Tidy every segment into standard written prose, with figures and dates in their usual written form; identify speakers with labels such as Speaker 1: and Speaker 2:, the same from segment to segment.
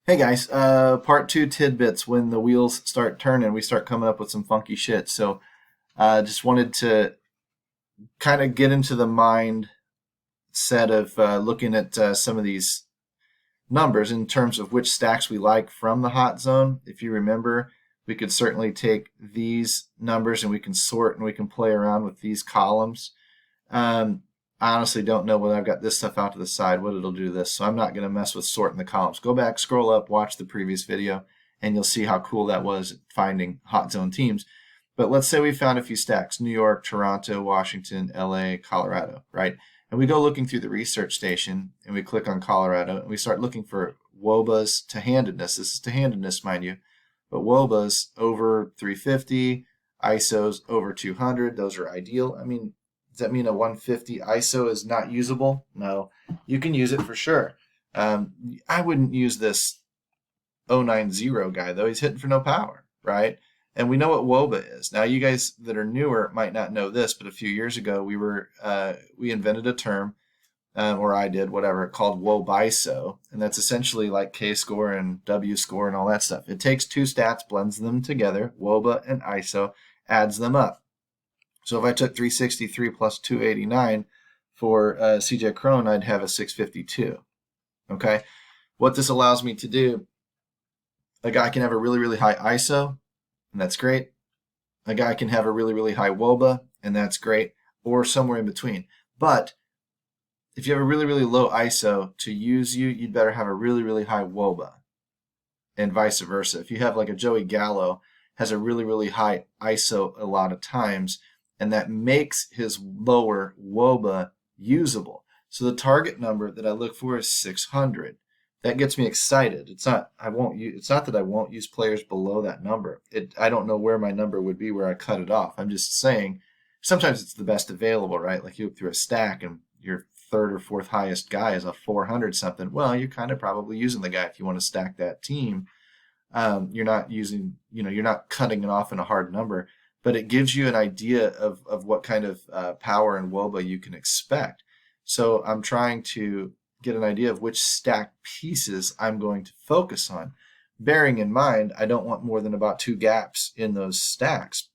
Speaker 1: Hey guys, part two tidbits. When the wheels start turning, we start coming up with some funky shit. So, just wanted to kind of get into the mind set of looking at some of these numbers in terms of which stacks we like from the hot zone. If you remember, we could certainly take these numbers and we can sort and we can play around with these columns. I honestly don't know whether I've got this stuff out to the side, what it'll do to this. So I'm not going to mess with sorting the columns. Go back, scroll up, watch the previous video, and you'll see how cool that was finding hot zone teams. But let's say we found a few stacks: New York, Toronto, Washington, LA, Colorado, right? And we go looking through the research station and we click on Colorado and we start looking for WOBAs to handedness. This is to handedness, mind you. But WOBAs over 350, ISOs over 200, those are ideal. I mean, does that mean a 150 ISO is not usable? No, you can use it for sure. I wouldn't use this 090 guy though. He's hitting for no power, right? And we know what WOBA is. Now, you guys that are newer might not know this, but a few years ago we invented a term, or I did, whatever, called WOBISO, and that's essentially like K-score and W-score and all that stuff. It takes two stats, blends them together, WOBA and ISO, adds them up. So if I took 363 plus 289 for CJ Crone, I'd have a 652. Okay, what this allows me to do, a guy can have a really, really high ISO, and that's great. A guy can have a really, really high WOBA, and that's great, or somewhere in between. But if you have a really, really low ISO to use you, you'd better have a really, really high WOBA, and vice versa. If you have like a Joey Gallo has a really, really high ISO a lot of times, and that makes his lower WOBA usable. So the target number that I look for is 600. That gets me excited. It's not that I won't use players below that number. I don't know where my number would be where I cut it off. I'm just saying sometimes it's the best available, right? Like you look through a stack and your third or fourth highest guy is a 400 something. Well, you're kind of probably using the guy if you want to stack that team. You're not using, you're not cutting it off in a hard number, but it gives you an idea of what kind of power and WOBA you can expect. So I'm trying to get an idea of which stack pieces I'm going to focus on, bearing in mind I don't want more than about two gaps in those stacks.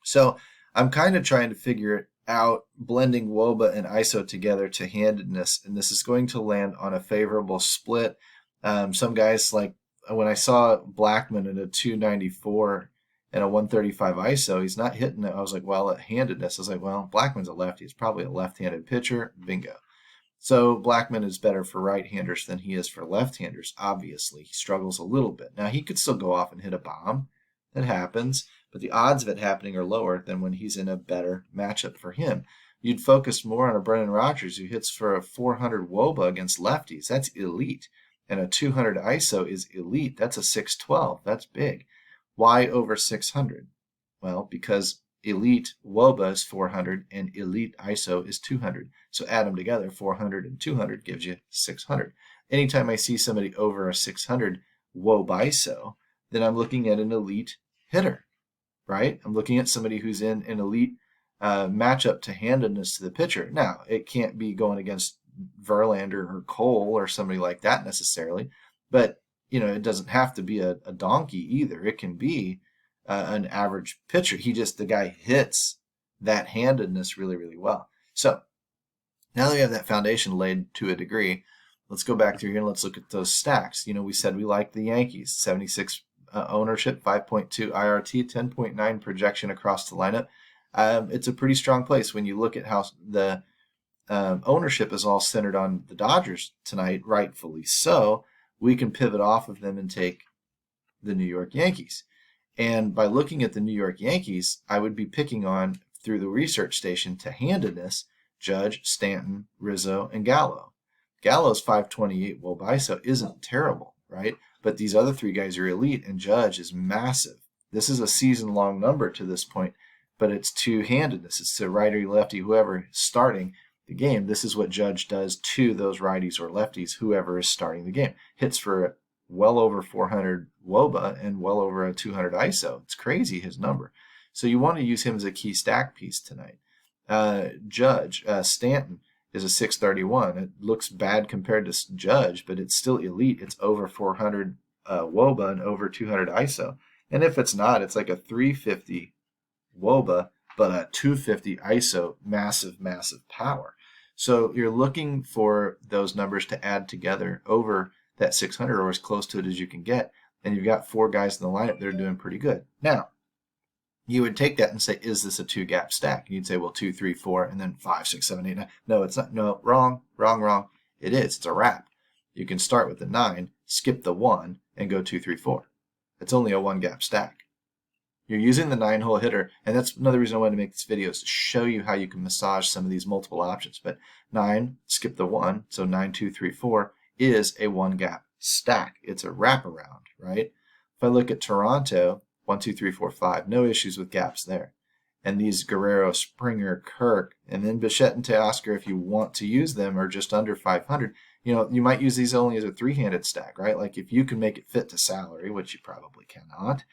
Speaker 1: So I'm kind of trying to figure it out, blending WOBA and ISO together to handedness, and this is going to land on a favorable split. Some guys, like when I saw Blackman at a 294 and a 135 ISO, he's not hitting it. I was like, well, at handedness, I was like, well, Blackman's a lefty. He's probably a left-handed pitcher. Bingo. So Blackman is better for right-handers than he is for left-handers. Obviously, he struggles a little bit. Now, he could still go off and hit a bomb. That happens. But the odds of it happening are lower than when he's in a better matchup for him. You'd focus more on a Brendan Rodgers who hits for a 400 WOBA against lefties. That's elite. And a 200 ISO is elite. That's a 612. That's big. Why over 600? Well, because elite WOBA is 400 and elite ISO is 200. So add them together, 400 and 200 gives you 600. Anytime I see somebody over a 600 WOBA ISO, then I'm looking at an elite hitter, right? I'm looking at somebody who's in an elite matchup to handedness to the pitcher. Now, it can't be going against Verlander or Cole or somebody like that necessarily, but it doesn't have to be a donkey either. It can be an average pitcher. The guy hits that handedness really, really well. So now that we have that foundation laid to a degree, let's go back through here and let's look at those stacks. We said we liked the Yankees, 76 ownership, 5.2 IRT, 10.9 projection across the lineup. It's a pretty strong place when you look at how the ownership is all centered on the Dodgers tonight, rightfully so. We can pivot off of them and take the New York Yankees. And by looking at the New York Yankees, I would be picking on, through the research station, to handedness, Judge, Stanton, Rizzo, and Gallo. Gallo's 528 WOBA isn't terrible, right? But these other three guys are elite, and Judge is massive. This is a season-long number to this point, but it's two-handedness. It's to righty, lefty, whoever is starting the game. This is what Judge does to those righties or lefties, whoever is starting the game. Hits for well over 400 WOBA and well over a 200 ISO. It's crazy, his number. So you want to use him as a key stack piece tonight. Judge, Stanton is a 631. It looks bad compared to Judge, but it's still elite. It's over 400 WOBA and over 200 ISO. And if it's not, it's like a 350 WOBA, but a 250 ISO, massive, massive power. So you're looking for those numbers to add together over that 600 or as close to it as you can get. And you've got 4 guys in the lineup that are doing pretty good. Now, you would take that and say, is this a 2-gap stack? And you'd say, well, 2, 3, 4, and then 5, 6, 7, 8, 9. No, it's not. No, wrong. It is. It's a wrap. You can start with the 9, skip the 1, and go 2, 3, 4. It's only a 1-gap stack. You're using the 9-hole hitter, and that's another reason I wanted to make this video, is to show you how you can massage some of these multiple options. But 9, skip the 1, so 9, 2, 3, 4 is a 1-gap stack. It's a wraparound, right? If I look at Toronto, 1, 2, 3, 4, 5, no issues with gaps there. And these Guerrero, Springer, Kirk, and then Bichette and Teoscar, if you want to use them, are just under 500. You might use these only as a 3-handed stack, right? Like if you can make it fit to salary, which you probably cannot,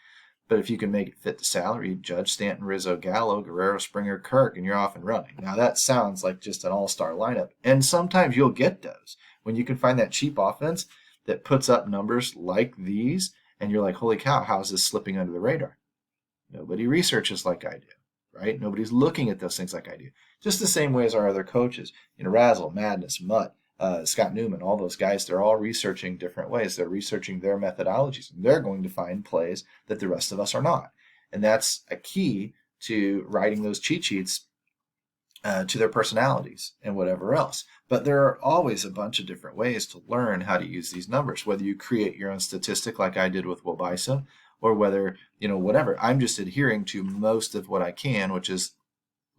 Speaker 1: but if you can make it fit to salary, Judge, Stanton, Rizzo, Gallo, Guerrero, Springer, Kirk, and you're off and running. Now that sounds like just an all-star lineup, and sometimes you'll get those when you can find that cheap offense that puts up numbers like these, and you're like, holy cow, how is this slipping under the radar? Nobody researches like I do, right? Nobody's looking at those things like I do. Just the same way as our other coaches, Razzle, Madness, Mutt, Scott Newman, all those guys, they're all researching different ways. They're researching their methodologies, and they're going to find plays that the rest of us are not. And that's a key to writing those cheat sheets to their personalities and whatever else. But there are always a bunch of different ways to learn how to use these numbers, whether you create your own statistic like I did with Wobiso, or whether, whatever. I'm just adhering to most of what I can, which is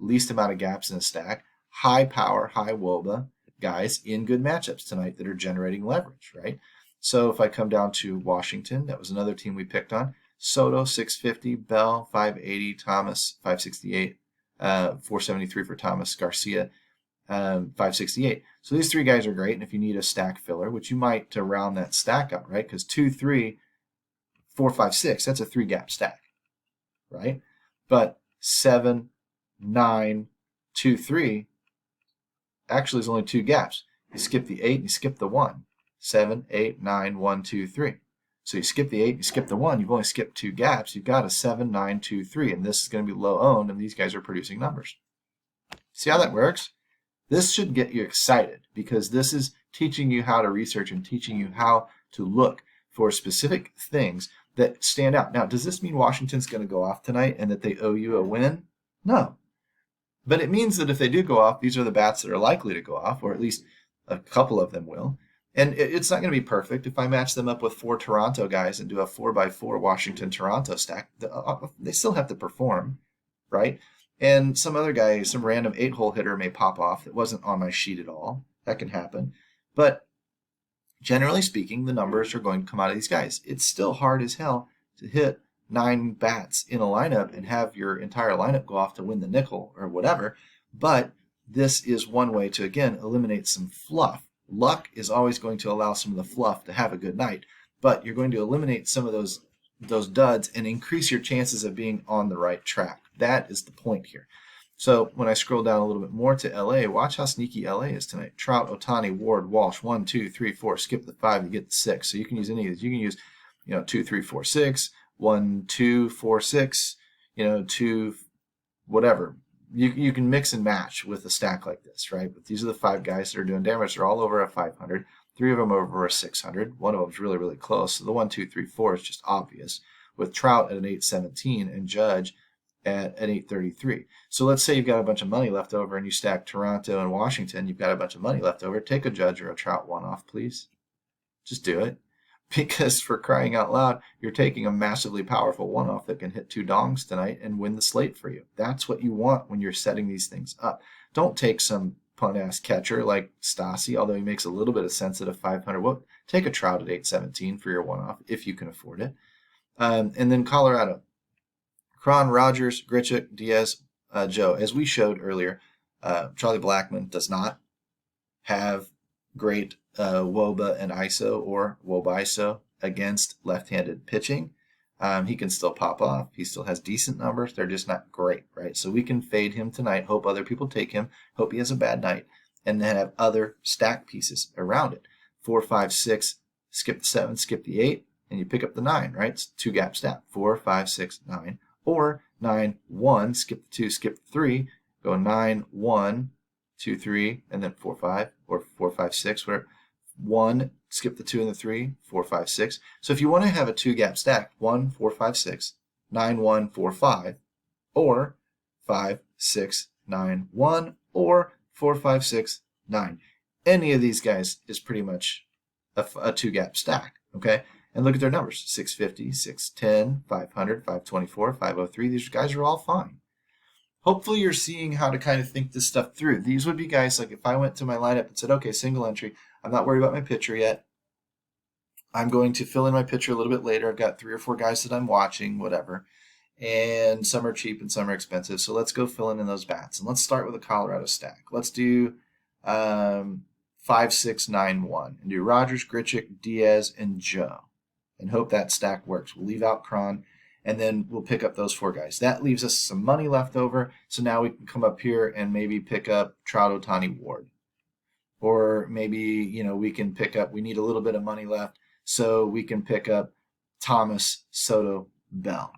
Speaker 1: least amount of gaps in a stack, high power, high WOBA guys in good matchups tonight that are generating leverage, right? So if I come down to Washington, that was another team we picked on. Soto, 650, Bell, 580, Thomas, 568, 473 for Thomas, Garcia, 568. So these 3 guys are great, and if you need a stack filler, which you might to round that stack up, right? Because 2, 3, 4, 5, 6, that's a 3-gap stack, right? But 7, 9, 2, 3, actually is only 2 gaps. You skip the 8 and you skip the 1. 7, 8, 9, 1, 2, 3. So you skip the 8, you skip the 1, you've only skipped 2 gaps. You've got a 7, 9, 2, 3, and this is going to be low owned, and these guys are producing numbers. See how that works? This should get you excited, because this is teaching you how to research and teaching you how to look for specific things that stand out. Now, does this mean Washington's going to go off tonight and that they owe you a win? No. But it means that if they do go off, these are the bats that are likely to go off, or at least a couple of them will. And it's not going to be perfect. If I match them up with 4 Toronto guys and do a 4x4 Washington-Toronto stack, they still have to perform, right? And some other guy, some random 8-hole hitter may pop off that wasn't on my sheet at all. That can happen. But generally speaking, the numbers are going to come out of these guys. It's still hard as hell to hit 9 bats in a lineup and have your entire lineup go off to win the nickel or whatever. But this is one way to, again, eliminate some fluff. Luck is always going to allow some of the fluff to have a good night, but you're going to eliminate some of those duds and increase your chances of being on the right track. That is the point here. So when I scroll down a little bit more to LA, watch how sneaky LA is tonight. Trout, Ohtani, Ward, Walsh, 1, 2, 3, 4. Skip the 5, you get the 6. So you can use any of these. You can use 2, 3, 4, 6, 1, 2, 4, 6, 2, whatever. You can mix and match with a stack like this, right? But these are the 5 guys that are doing damage. They're all over a 500. 3 of them over a 600. One of them is really, really close. So the 1, 2, 3, 4 is just obvious, with Trout at an 817 and Judge at an 833. So let's say you've got a bunch of money left over and you stack Toronto and Washington. You've got a bunch of money left over. Take a Judge or a Trout one off, please. Just do it. Because for crying out loud, you're taking a massively powerful one-off that can hit 2 dongs tonight and win the slate for you. That's what you want when you're setting these things up. Don't take some punt-ass catcher like Stassi, although he makes a little bit of sense at a 500. Well, take a Trout at 817 for your one-off if you can afford it. And then Colorado. Cron, Rogers, Grichuk, Diaz, Joe. As we showed earlier, Charlie Blackmon does not have great WOBA and ISO or WOBISO against left-handed pitching. He can still pop off. He still has decent numbers. They're just not great, right? So we can fade him tonight, hope other people take him, hope he has a bad night, and then have other stack pieces around it. 4, 5, 6, skip the 7, skip the 8, and you pick up the 9, right? It's 2 gap stack. 4, 5, 6, 9. Or 9, 1, skip the 2, skip the 3, go 9, 1, 2, 3, and then 4, 5, or 4, 5, 6, whatever. 1, skip the 2 and the 3, 4, 5, 6. So if you want to have a 2 gap stack, 1, 4, 5, 6, 9, 1, 4, 5, or 5, 6, 9, 1, or 4, 5, 6, 9. Any of these guys is pretty much a 2 gap stack, okay? And look at their numbers, 650, 610, 500, 524, 503. These guys are all fine. Hopefully you're seeing how to kind of think this stuff through. These would be guys like if I went to my lineup and said, okay, single entry, I'm not worried about my pitcher yet. I'm going to fill in my pitcher a little bit later. I've got 3 or 4 guys that I'm watching, whatever. And some are cheap and some are expensive. So let's go fill in those bats. And let's start with a Colorado stack. Let's do 5, 6, 9, 1. And do Rogers, Grichuk, Diaz, and Joe. And hope that stack works. We'll leave out Cron, and then we'll pick up those 4 guys. That leaves us some money left over. So now we can come up here and maybe pick up Trout, Ohtani, Ward. Or maybe, we can pick up, we need a little bit of money left, so we can pick up Thomas, Soto, Bell.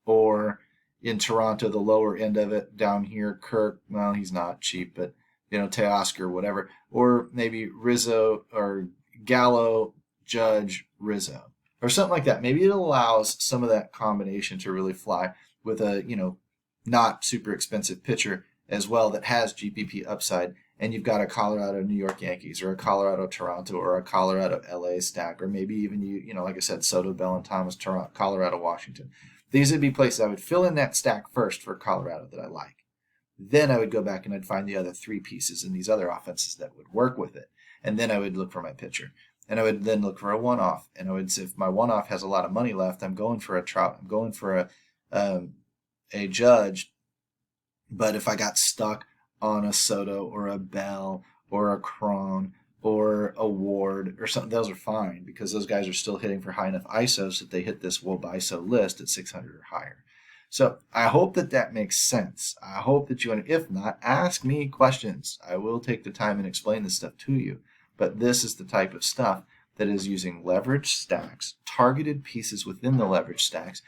Speaker 1: Or in Toronto, the lower end of it, down here, Kirk, well, he's not cheap, but, Teoscar, whatever. Or maybe Rizzo or Gallo, Judge, Rizzo. Or something like that. Maybe it allows some of that combination to really fly with a, not super expensive pitcher as well that has GPP upside. And you've got a Colorado New York Yankees or a Colorado Toronto or a Colorado LA stack, or maybe even like I said, Soto, Bell, and Thomas, Toronto, Colorado, Washington. These would be places I would fill in that stack first for Colorado that I like. Then I would go back and I'd find the other 3 pieces in these other offenses that would work with it. And then I would look for my pitcher. And I would then look for a one-off. And I would say if my one-off has a lot of money left, I'm going for a Trout. I'm going for a Judge. But if I got stuck on a Soto or a Bell or a Cron or a Ward or something, those are fine because those guys are still hitting for high enough ISOs that they hit this WOB ISO list at 600 or higher. So I hope that makes sense. I hope that if not, ask me questions. I will take the time and explain this stuff to you. But this is the type of stuff that is using leverage stacks, targeted pieces within the leverage stacks,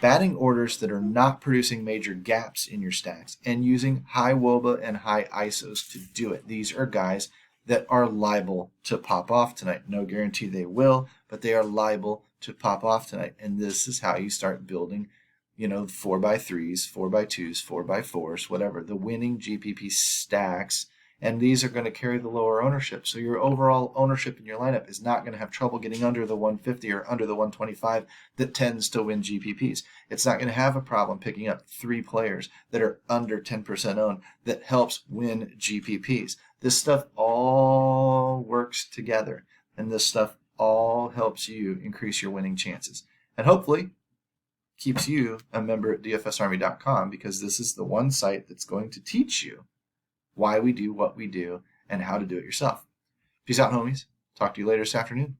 Speaker 1: batting orders that are not producing major gaps in your stacks, and using high WOBA and high ISOs to do it. These are guys that are liable to pop off tonight. No guarantee they will, but they are liable to pop off tonight. And this is how you start building, 4x3s, 4x2s, 4x4s, whatever, the winning GPP stacks. And these are going to carry the lower ownership. So your overall ownership in your lineup is not going to have trouble getting under the 150 or under the 125 that tends to win GPPs. It's not going to have a problem picking up 3 players that are under 10% owned that helps win GPPs. This stuff all works together. And this stuff all helps you increase your winning chances. And hopefully keeps you a member at dfsarmy.com, because this is the one site that's going to teach you why we do what we do and how to do it yourself. Peace out, homies. Talk to you later this afternoon.